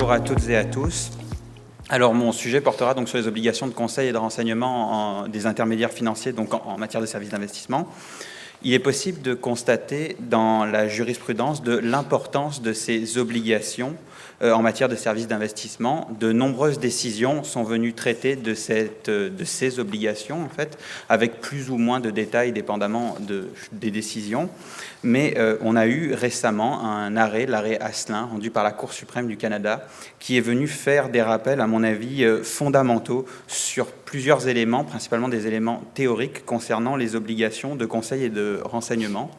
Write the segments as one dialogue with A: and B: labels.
A: bonjour à toutes et à tous. Alors mon sujet portera donc sur les obligations de conseil et de renseignement des intermédiaires financiers donc en matière de services d'investissement. Il est possible de constater dans la jurisprudence de l'importance de ces obligations en matière de services d'investissement. De nombreuses décisions sont venues traiter de ces obligations, en fait, avec plus ou moins de détails dépendamment des décisions. Mais on a eu récemment un arrêt, l'arrêt Asselin, rendu par la Cour suprême du Canada, qui est venu faire des rappels, à mon avis, fondamentaux sur plusieurs éléments, principalement des éléments théoriques concernant les obligations de conseil et de renseignement.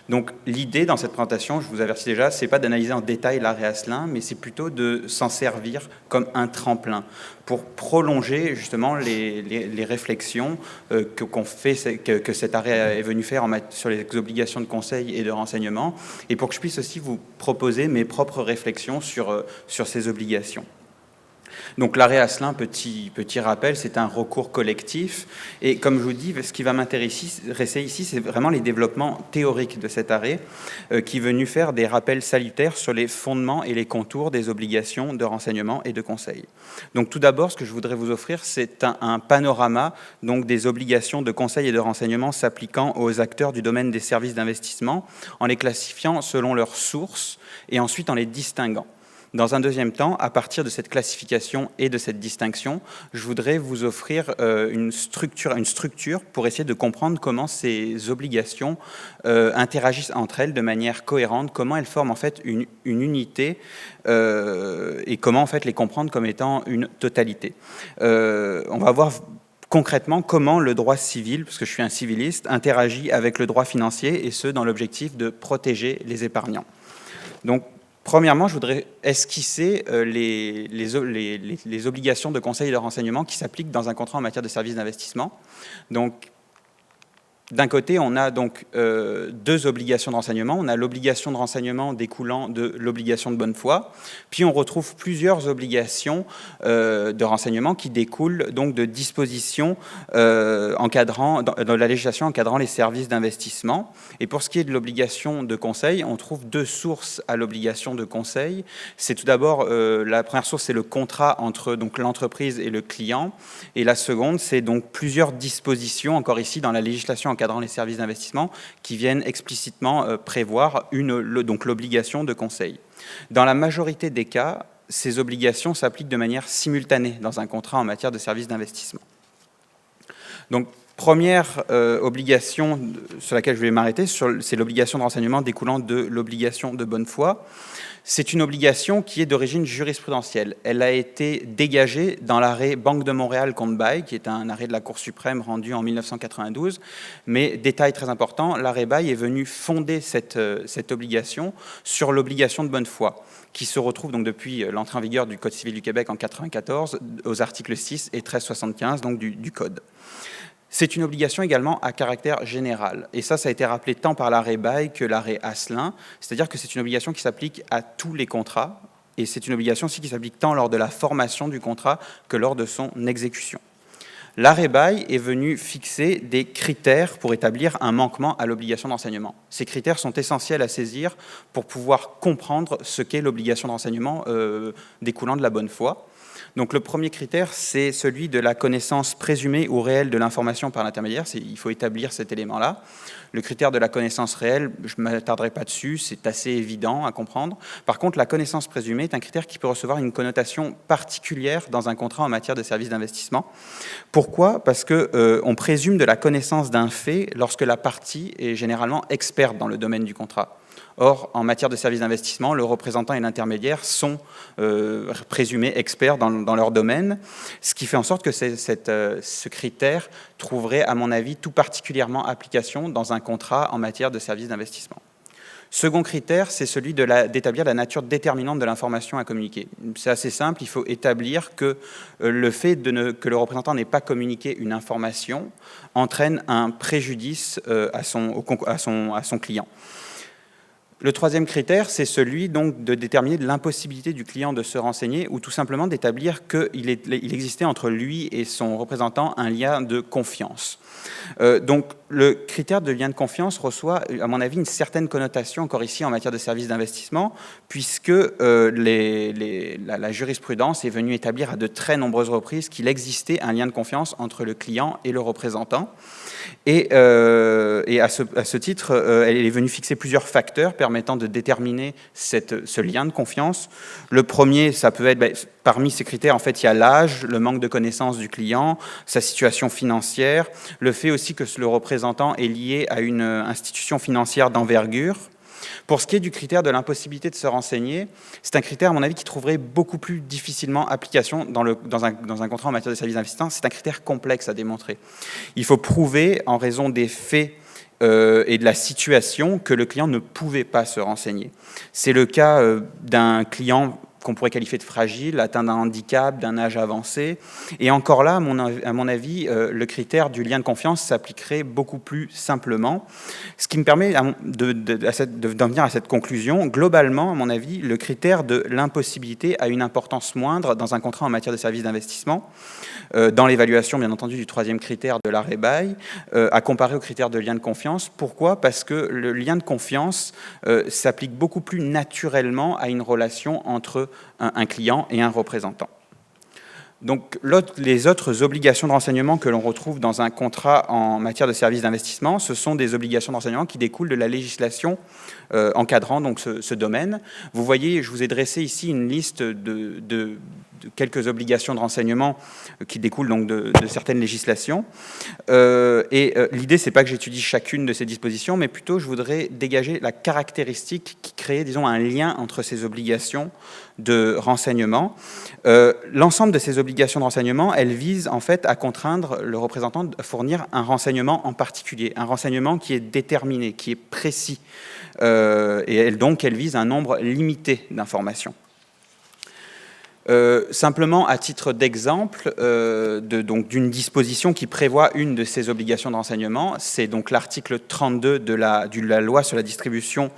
A: Donc l'idée dans cette présentation, je vous avertis déjà, c'est pas d'analyser en détail l'arrêt Asselin, mais c'est plutôt de s'en servir comme un tremplin pour prolonger justement les réflexions que cet arrêt est venu faire sur les obligations de conseil et de renseignement, et pour que je puisse aussi vous proposer mes propres réflexions sur ces obligations. Donc l'arrêt Asselin, petit rappel, c'est un recours collectif. Et comme je vous dis, ce qui va m'intéresser ici, c'est vraiment les développements théoriques de cet arrêt qui est venu faire des rappels salutaires sur les fondements et les contours des obligations de renseignement et de conseil. Donc tout d'abord, ce que je voudrais vous offrir, c'est un panorama donc, des obligations de conseil et de renseignement s'appliquant aux acteurs du domaine des services d'investissement, en les classifiant selon leurs sources et ensuite en les distinguant. Dans un deuxième temps, à partir de cette classification et de cette distinction, je voudrais vous offrir une structure pour essayer de comprendre comment ces obligations interagissent entre elles de manière cohérente, comment elles forment en fait une unité et comment en fait les comprendre comme étant une totalité. On va voir concrètement comment le droit civil, parce que je suis un civiliste, interagit avec le droit financier et ce dans l'objectif de protéger les épargnants. Donc, premièrement, je voudrais esquisser les obligations de conseil et de renseignement qui s'appliquent dans un contrat en matière de services d'investissement. Donc, d'un côté, on a donc deux obligations de renseignement. On a l'obligation de renseignement découlant de l'obligation de bonne foi. Puis on retrouve plusieurs obligations de renseignement qui découlent donc de dispositions encadrant, dans la législation encadrant les services d'investissement. Et pour ce qui est de l'obligation de conseil, on trouve deux sources à l'obligation de conseil. C'est tout d'abord, la première source, c'est le contrat entre donc l'entreprise et le client. Et la seconde, c'est donc plusieurs dispositions, encore ici, dans la législation encadrant les services d'investissement qui viennent explicitement prévoir donc l'obligation de conseil. Dans la majorité des cas, ces obligations s'appliquent de manière simultanée dans un contrat en matière de services d'investissement. Donc, première obligation sur laquelle je vais m'arrêter, c'est l'obligation de renseignement découlant de l'obligation de bonne foi. C'est une obligation qui est d'origine jurisprudentielle. Elle a été dégagée dans l'arrêt Banque de Montréal contre Bail, qui est un arrêt de la Cour suprême rendu en 1992. Mais, détail très important, l'arrêt Bail est venu fonder cette obligation sur l'obligation de bonne foi, qui se retrouve donc depuis l'entrée en vigueur du Code civil du Québec en 1994 aux articles 6 et 1375 donc du Code. C'est une obligation également à caractère général. Et ça a été rappelé tant par l'arrêt Bail que l'arrêt Asselin, c'est-à-dire que c'est une obligation qui s'applique à tous les contrats, et c'est une obligation aussi qui s'applique tant lors de la formation du contrat que lors de son exécution. L'arrêt Bail est venu fixer des critères pour établir un manquement à l'obligation d'enseignement. Ces critères sont essentiels à saisir pour pouvoir comprendre ce qu'est l'obligation d'enseignement découlant de la bonne foi. Donc le premier critère, c'est celui de la connaissance présumée ou réelle de l'information par l'intermédiaire. Il faut établir cet élément-là. Le critère de la connaissance réelle, je ne m'attarderai pas dessus, c'est assez évident à comprendre. Par contre, la connaissance présumée est un critère qui peut recevoir une connotation particulière dans un contrat en matière de services d'investissement. Pourquoi ? Parce qu'on présume de la connaissance d'un fait lorsque la partie est généralement experte dans le domaine du contrat. Or, en matière de services d'investissement, le représentant et l'intermédiaire sont présumés experts dans leur domaine, ce qui fait en sorte que ce critère trouverait, à mon avis, tout particulièrement application dans un contrat en matière de services d'investissement. Second critère, c'est celui d'établir la nature déterminante de l'information à communiquer. C'est assez simple, il faut établir que le fait que le représentant n'ait pas communiqué une information entraîne un préjudice à son client. Le troisième critère, c'est celui donc de déterminer l'impossibilité du client de se renseigner ou tout simplement d'établir qu'il existait entre lui et son représentant un lien de confiance. Donc le critère de lien de confiance reçoit, à mon avis, une certaine connotation, encore ici, en matière de services d'investissement, puisque la jurisprudence est venue établir à de très nombreuses reprises qu'il existait un lien de confiance entre le client et le représentant. Et à ce titre, elle est venue fixer plusieurs facteurs permettant de déterminer ce lien de confiance. Le premier, ça peut être, parmi ces critères, en fait, il y a l'âge, le manque de connaissance du client, sa situation financière, le fait aussi que le représentant est lié à une institution financière d'envergure. Pour ce qui est du critère de l'impossibilité de se renseigner, c'est un critère, à mon avis, qui trouverait beaucoup plus difficilement application dans un contrat en matière de services d'investissement. C'est un critère complexe à démontrer. Il faut prouver, en raison des faits et de la situation, que le client ne pouvait pas se renseigner. C'est le cas d'un client qu'on pourrait qualifier de fragile, atteint d'un handicap, d'un âge avancé. Et encore là, à mon avis, le critère du lien de confiance s'appliquerait beaucoup plus simplement. Ce qui me permet d'en venir à cette conclusion. Globalement, à mon avis, le critère de l'impossibilité a une importance moindre dans un contrat en matière de services d'investissement, dans l'évaluation, bien entendu, du troisième critère de l'arrêt bail, à comparer au critère de lien de confiance. Pourquoi ? Parce que le lien de confiance s'applique beaucoup plus naturellement à une relation entre un client et un représentant. Donc, les autres obligations de renseignement que l'on retrouve dans un contrat en matière de services d'investissement, ce sont des obligations de renseignement qui découlent de la législation encadrant donc ce domaine. Vous voyez, je vous ai dressé ici une liste de quelques obligations de renseignement qui découlent donc de certaines législations. L'idée, c'est pas que j'étudie chacune de ces dispositions, mais plutôt je voudrais dégager la caractéristique qui crée, disons, un lien entre ces obligations de renseignement. L'ensemble de ces obligations de renseignement, elles visent en fait à contraindre le représentant à fournir un renseignement en particulier, un renseignement qui est déterminé, qui est précis, et donc elles visent un nombre limité d'informations. Simplement, à titre d'exemple d'une disposition qui prévoit une de ces obligations de renseignement, c'est donc l'article 32 de la loi sur la distribution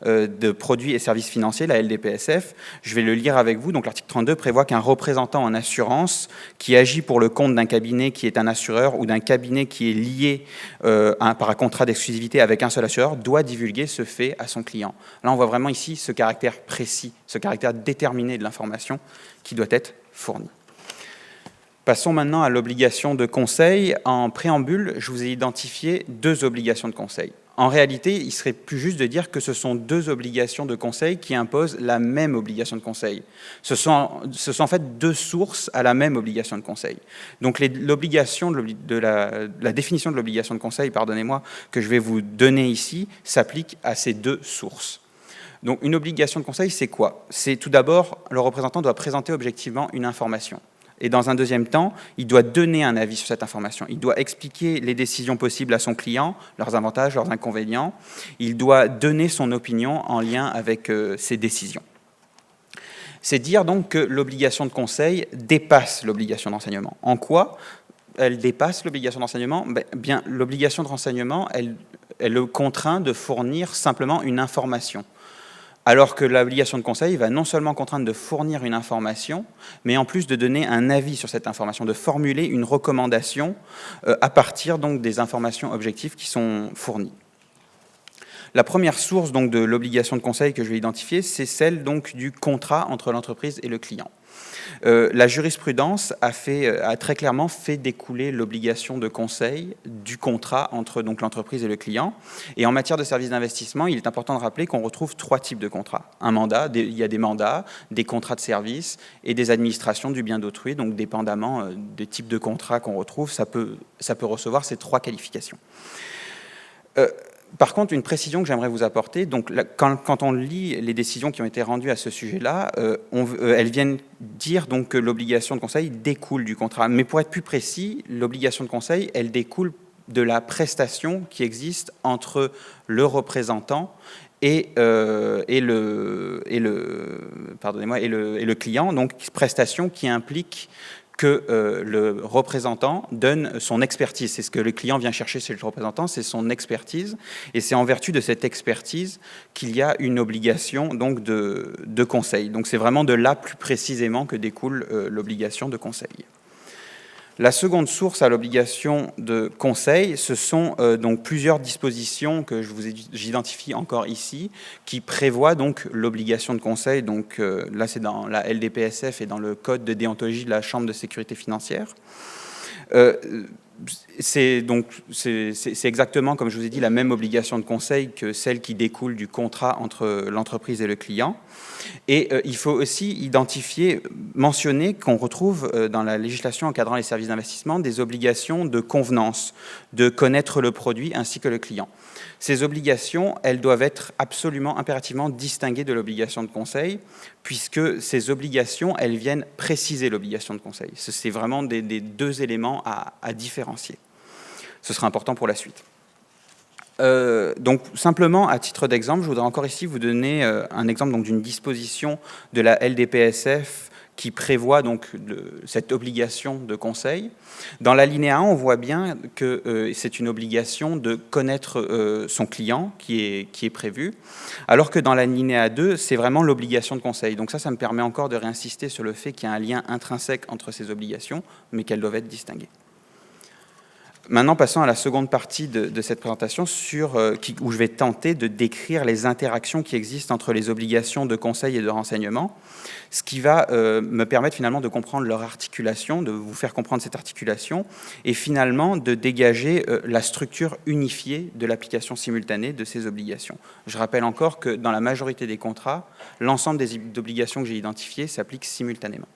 A: de produits et services financiers, la LDPSF. Je vais le lire avec vous. Donc, l'article 32 prévoit qu'un représentant en assurance qui agit pour le compte d'un cabinet qui est un assureur ou d'un cabinet qui est lié par un contrat d'exclusivité avec un seul assureur doit divulguer ce fait à son client. Là, on voit vraiment ici ce caractère précis, ce caractère déterminé de l'information qui doit être fourni. Passons maintenant à l'obligation de conseil. En préambule, je vous ai identifié deux obligations de conseil. En réalité, il serait plus juste de dire que ce sont deux obligations de conseil qui imposent la même obligation de conseil. Ce sont en fait deux sources à la même obligation de conseil. Donc l'obligation la définition de l'obligation de conseil, pardonnez-moi, que je vais vous donner ici, s'applique à ces deux sources. Donc une obligation de conseil, c'est quoi ? C'est tout d'abord, le représentant doit présenter objectivement une information. Et dans un deuxième temps, il doit donner un avis sur cette information. Il doit expliquer les décisions possibles à son client, leurs avantages, leurs inconvénients. Il doit donner son opinion en lien avec ces décisions. C'est dire donc que l'obligation de conseil dépasse l'obligation d'enseignement. En quoi elle dépasse l'obligation d'enseignement ? Bien, l'obligation de renseignement, elle le contraint de fournir simplement une information. Alors que l'obligation de conseil va non seulement contraindre de fournir une information, mais en plus de donner un avis sur cette information, de formuler une recommandation à partir donc des informations objectives qui sont fournies. La première source donc de l'obligation de conseil que je vais identifier, c'est celle donc du contrat entre l'entreprise et le client. La jurisprudence a très clairement fait découler l'obligation de conseil du contrat entre donc l'entreprise et le client. Et en matière de services d'investissement, il est important de rappeler qu'on retrouve trois types de contrats. Il y a des mandats, des contrats de service et des administrations du bien d'autrui. Donc, dépendamment des types de contrats qu'on retrouve, ça peut recevoir ces trois qualifications. Par contre, une précision que j'aimerais vous apporter, donc quand on lit les décisions qui ont été rendues à ce sujet-là, elles viennent dire donc que l'obligation de conseil découle du contrat. Mais pour être plus précis, l'obligation de conseil, elle découle de la prestation qui existe entre le représentant et le client, donc prestation qui implique que le représentant donne son expertise. C'est ce que le client vient chercher chez le représentant, c'est son expertise. Et c'est en vertu de cette expertise qu'il y a une obligation donc, de conseil. Donc c'est vraiment de là plus précisément que découle l'obligation de conseil. La seconde source à l'obligation de conseil, ce sont donc plusieurs dispositions que j'identifie encore ici, qui prévoient donc l'obligation de conseil. Donc là, c'est dans la LDPSF et dans le code de déontologie de la Chambre de sécurité financière. C'est exactement, comme je vous ai dit, la même obligation de conseil que celle qui découle du contrat entre l'entreprise et le client. Et il faut aussi mentionner qu'on retrouve dans la législation encadrant les services d'investissement des obligations de convenance, de connaître le produit ainsi que le client. Ces obligations, elles doivent être absolument, impérativement distinguées de l'obligation de conseil, puisque ces obligations, elles viennent préciser l'obligation de conseil. C'est vraiment des deux éléments à différencier. Ce sera important pour la suite. Donc simplement, à titre d'exemple, je voudrais encore ici vous donner un exemple d'une disposition de la LDPSF qui prévoit donc cette obligation de conseil. Dans l'alinéa 1, on voit bien que c'est une obligation de connaître son client qui est prévue, alors que dans l'alinéa 2, c'est vraiment l'obligation de conseil. Donc ça me permet encore de réinsister sur le fait qu'il y a un lien intrinsèque entre ces obligations, mais qu'elles doivent être distinguées. Maintenant, passons à la seconde partie de cette présentation où je vais tenter de décrire les interactions qui existent entre les obligations de conseil et de renseignement, ce qui va me permettre finalement de comprendre leur articulation, de vous faire comprendre cette articulation, et finalement de dégager la structure unifiée de l'application simultanée de ces obligations. Je rappelle encore que dans la majorité des contrats, l'ensemble des obligations que j'ai identifiées s'appliquent simultanément.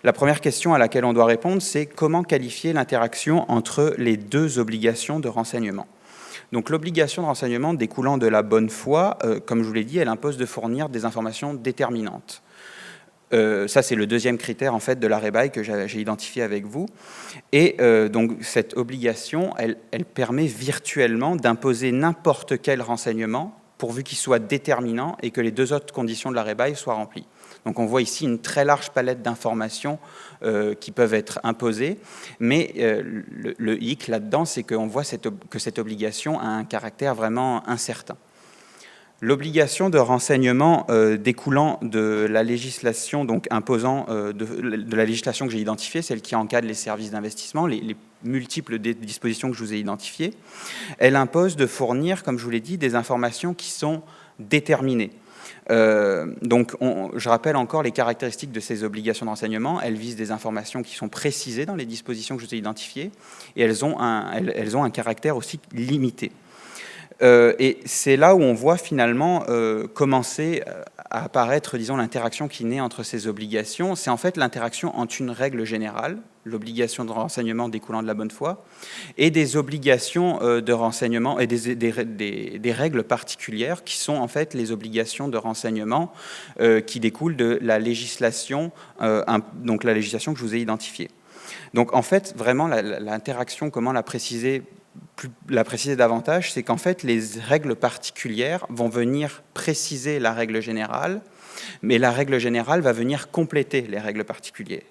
A: La première question à laquelle on doit répondre, c'est comment qualifier l'interaction entre les deux obligations de renseignement. Donc l'obligation de renseignement découlant de la bonne foi, comme je vous l'ai dit, elle impose de fournir des informations déterminantes. Ça, c'est le deuxième critère en fait, de l'arrêt bail que j'ai identifié avec vous. Et donc cette obligation, elle permet virtuellement d'imposer n'importe quel renseignement, pourvu qu'il soit déterminant et que les deux autres conditions de l'arrêt bail soient remplies. Donc on voit ici une très large palette d'informations qui peuvent être imposées, mais le hic là-dedans, c'est qu'on voit que cette obligation a un caractère vraiment incertain. L'obligation de renseignement découlant de la législation, donc imposant de la législation que j'ai identifiée, celle qui encadre les services d'investissement, les multiples dispositions que je vous ai identifiées, elle impose de fournir, comme je vous l'ai dit, des informations qui sont déterminées. Donc, je rappelle encore les caractéristiques de ces obligations de renseignement. Elles visent des informations qui sont précisées dans les dispositions que je vous ai identifiées et elles ont un caractère aussi limité. Et c'est là où on voit finalement commencer à apparaître, disons, l'interaction qui naît entre ces obligations. C'est en fait l'interaction entre une règle générale, l'obligation de renseignement découlant de la bonne foi, et des obligations de renseignement et des règles particulières qui sont en fait les obligations de renseignement qui découlent de la législation, donc la législation que je vous ai identifiée. Donc en fait, vraiment, l'interaction, comment la préciser davantage, c'est qu'en fait, les règles particulières vont venir préciser la règle générale, mais la règle générale va venir compléter les règles particulières.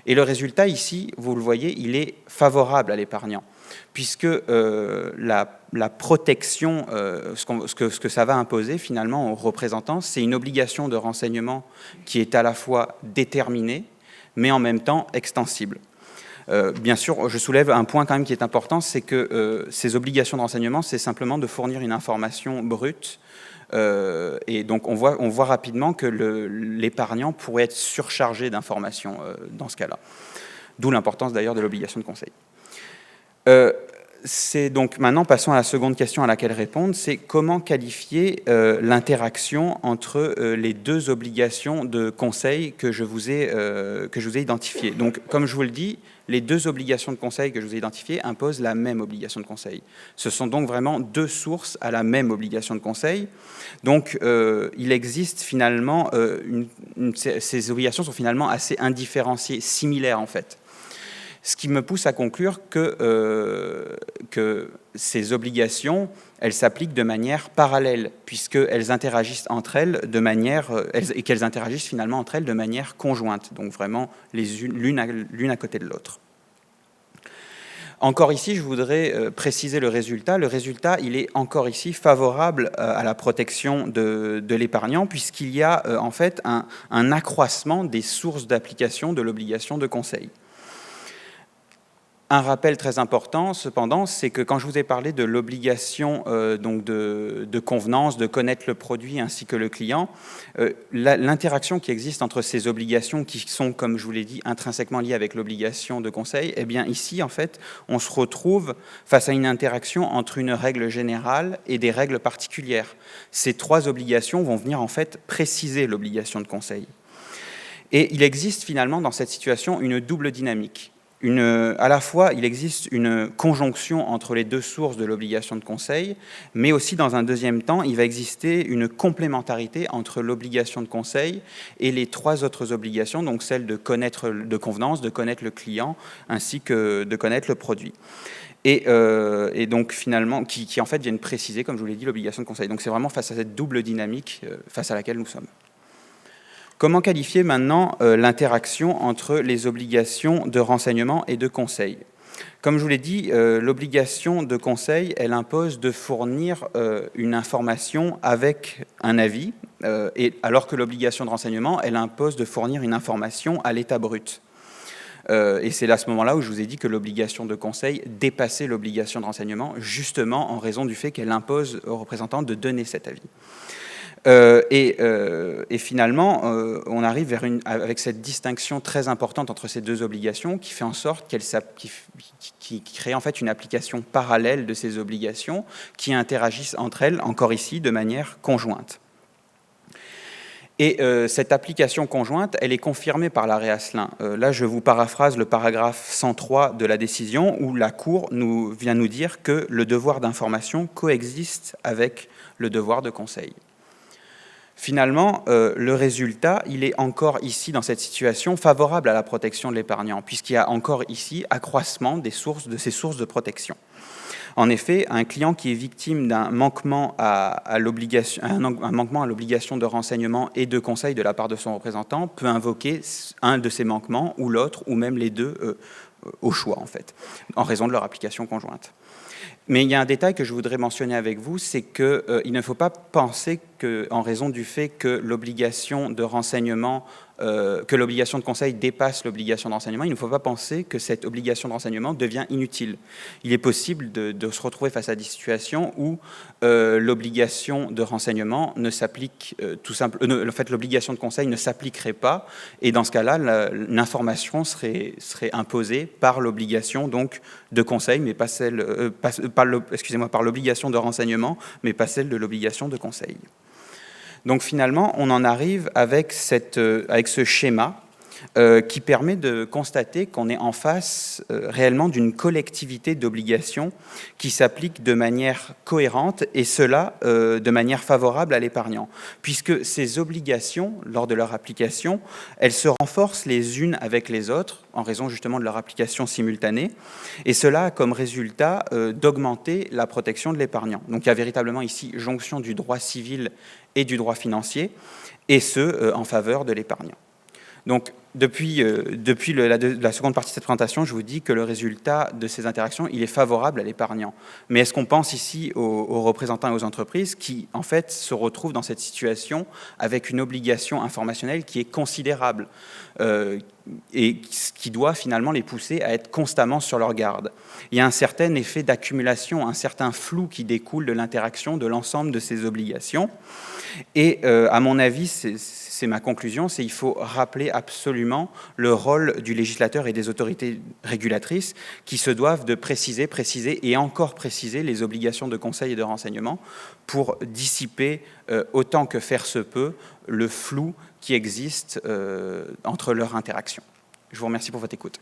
A: Et le résultat ici, vous le voyez, il est favorable à l'épargnant, puisque la protection, ce que ça va imposer finalement aux représentants, c'est une obligation de renseignement qui est à la fois déterminée, mais en même temps extensible. Bien sûr, je soulève un point quand même qui est important, c'est que ces obligations de renseignement, c'est simplement de fournir une information brute. Et donc on voit rapidement que l'épargnant pourrait être surchargé d'informations dans ce cas-là. D'où l'importance d'ailleurs de l'obligation de conseil. Donc maintenant, passons à la seconde question à laquelle répondre, c'est comment qualifier l'interaction entre les deux obligations de conseil que je vous ai identifiées. Donc, comme je vous le dis, les deux obligations de conseil que je vous ai identifiées imposent la même obligation de conseil. Ce sont donc vraiment deux sources à la même obligation de conseil. Donc, il existe finalement, ces obligations sont finalement assez indifférenciées, similaires en fait. Ce qui me pousse à conclure que ces obligations, elles s'appliquent de manière parallèle, puisqu'elles interagissent entre elles et qu'elles interagissent finalement entre elles de manière conjointe, donc vraiment l'une à côté de l'autre. Encore ici, je voudrais préciser le résultat. Le résultat, il est encore ici favorable à la protection de l'épargnant, puisqu'il y a en fait un accroissement des sources d'application de l'obligation de conseil. Un rappel très important, cependant, c'est que quand je vous ai parlé de l'obligation donc de convenance, de connaître le produit ainsi que le client, l'interaction qui existe entre ces obligations qui sont, comme je vous l'ai dit, intrinsèquement liées avec l'obligation de conseil, eh bien ici, en fait, on se retrouve face à une interaction entre une règle générale et des règles particulières. Ces trois obligations vont venir, en fait, préciser l'obligation de conseil. Et il existe finalement dans cette situation une double dynamique. À la fois, il existe une conjonction entre les deux sources de l'obligation de conseil, mais aussi, dans un deuxième temps, il va exister une complémentarité entre l'obligation de conseil et les trois autres obligations, donc celle de connaître de convenance, de connaître le client, ainsi que de connaître le produit. Et donc, finalement, qui en fait viennent préciser, comme je vous l'ai dit, l'obligation de conseil. Donc, c'est vraiment face à cette double dynamique face à laquelle nous sommes. Comment qualifier maintenant l'interaction entre les obligations de renseignement et de conseil? Comme je vous l'ai dit, l'obligation de conseil, elle impose de fournir une information avec un avis, alors que l'obligation de renseignement, elle impose de fournir une information à l'état brut. Et c'est à ce moment-là où je vous ai dit que l'obligation de conseil dépassait l'obligation de renseignement, justement en raison du fait qu'elle impose aux représentants de donner cet avis. Et finalement, on arrive avec cette distinction très importante entre ces deux obligations qui fait en sorte qui crée en fait une application parallèle de ces obligations qui interagissent entre elles, encore ici, de manière conjointe. Et cette application conjointe, elle est confirmée par l'arrêt Asselin. Là, je vous paraphrase le paragraphe 103 de la décision où la Cour vient nous dire que le devoir d'information coexiste avec le devoir de conseil. Finalement, le résultat, il est encore ici, dans cette situation, favorable à la protection de l'épargnant, puisqu'il y a encore ici accroissement de ces sources de protection. En effet, un client qui est victime d'un manquement à l'obligation de renseignement et de conseil de la part de son représentant peut invoquer un de ces manquements, ou l'autre, ou même les deux, au choix, en fait, en raison de leur application conjointe. Mais il y a un détail que je voudrais mentionner avec vous, c'est qu'il ne faut pas penser qu'en raison du fait que l'obligation de renseignement, que l'obligation de conseil dépasse l'obligation de renseignement, il ne faut pas penser que cette obligation de renseignement devient inutile. Il est possible de se retrouver face à des situations où l'obligation de renseignement ne s'applique tout simplement, en fait, l'obligation de conseil ne s'appliquerait pas, et dans ce cas-là, l'information serait imposée par l'obligation donc de conseil, mais pas celle, par l'obligation de renseignement, mais pas celle de l'obligation de conseil. Donc finalement, on en arrive avec ce schéma qui permet de constater qu'on est en face réellement d'une collectivité d'obligations qui s'applique de manière cohérente, et cela de manière favorable à l'épargnant, puisque ces obligations, lors de leur application, elles se renforcent les unes avec les autres en raison justement de leur application simultanée, et cela a comme résultat d'augmenter la protection de l'épargnant. Donc il y a véritablement ici jonction du droit civil et du droit financier, et ce en faveur de l'épargnant. Donc, depuis la seconde partie de cette présentation, je vous dis que le résultat de ces interactions, il est favorable à l'épargnant. Mais est-ce qu'on pense ici aux représentants et aux entreprises qui, en fait, se retrouvent dans cette situation avec une obligation informationnelle qui est considérable et qui doit finalement les pousser à être constamment sur leur garde? Il y a un certain effet d'accumulation, un certain flou qui découle de l'interaction de l'ensemble de ces obligations. Et à mon avis, c'est ma conclusion, c'est qu'il faut rappeler absolument le rôle du législateur et des autorités régulatrices qui se doivent de préciser et encore préciser les obligations de conseil et de renseignement pour dissiper autant que faire se peut le flou qui existe entre leurs interactions. Je vous remercie pour votre écoute.